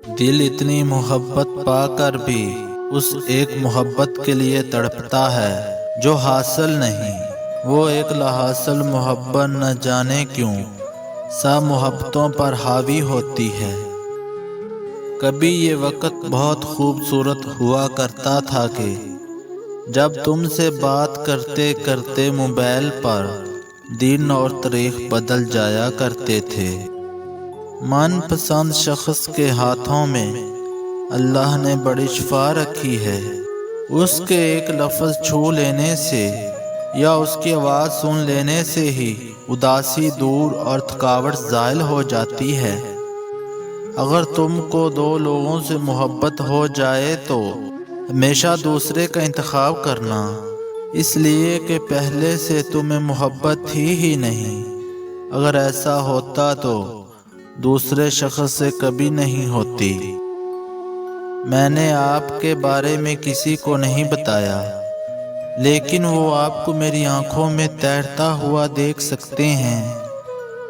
دل اتنی محبت پا کر بھی اس ایک محبت کے لیے تڑپتا ہے جو حاصل نہیں۔ وہ ایک لاحاصل محبت نہ جانے کیوں سب محبتوں پر حاوی ہوتی ہے۔ کبھی یہ وقت بہت خوبصورت ہوا کرتا تھا کہ جب تم سے بات کرتے کرتے موبائل پر دن اور تاریخ بدل جایا کرتے تھے۔ من پسند شخص کے ہاتھوں میں اللہ نے بڑی شفا رکھی ہے۔ اس کے ایک لفظ چھو لینے سے یا اس کی آواز سن لینے سے ہی اداسی دور اور تھکاوٹ زائل ہو جاتی ہے۔ اگر تم کو دو لوگوں سے محبت ہو جائے تو ہمیشہ دوسرے کا انتخاب کرنا، اس لیے کہ پہلے سے تمہیں محبت تھی ہی نہیں۔ اگر ایسا ہوتا تو دوسرے شخص سے کبھی نہیں ہوتی۔ میں نے آپ کے بارے میں کسی کو نہیں بتایا، لیکن وہ آپ کو میری آنکھوں میں تیرتا ہوا دیکھ سکتے ہیں۔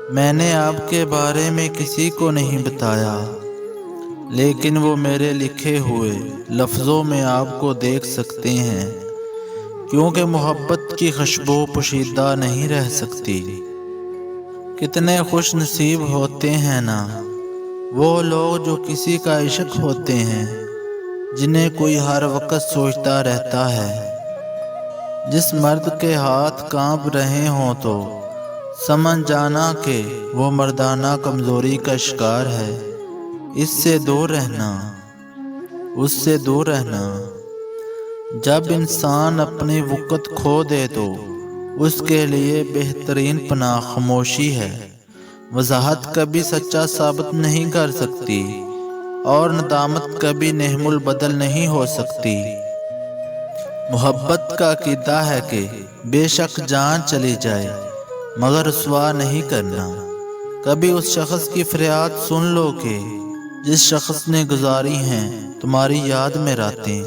میں نے آپ کے بارے میں کسی کو نہیں بتایا، لیکن وہ میرے لکھے ہوئے لفظوں میں آپ کو دیکھ سکتے ہیں، کیونکہ محبت کی خوشبو پوشیدہ نہیں رہ سکتی۔ کتنے خوش نصیب ہوتے ہیں نا وہ لوگ جو کسی کا عاشق ہوتے ہیں، جنہیں کوئی ہر وقت سوچتا رہتا ہے۔ جس مرد کے ہاتھ کانپ رہے ہوں تو سمجھ جانا کہ وہ مردانہ کمزوری کا شکار ہے۔ اس سے دور رہنا، اس سے دور رہنا۔ جب انسان اپنی وقت کھو دے تو اس کے لیے بہترین پناہ خاموشی ہے۔ وضاحت کبھی سچا ثابت نہیں کر سکتی اور ندامت کبھی نعم البدل نہیں ہو سکتی۔ محبت کا عقیدہ ہے کہ بے شک جان چلی جائے مگر رسوا نہیں کرنا۔ کبھی اس شخص کی فریاد سن لو کہ جس شخص نے گزاری ہیں تمہاری یاد میں راتیں۔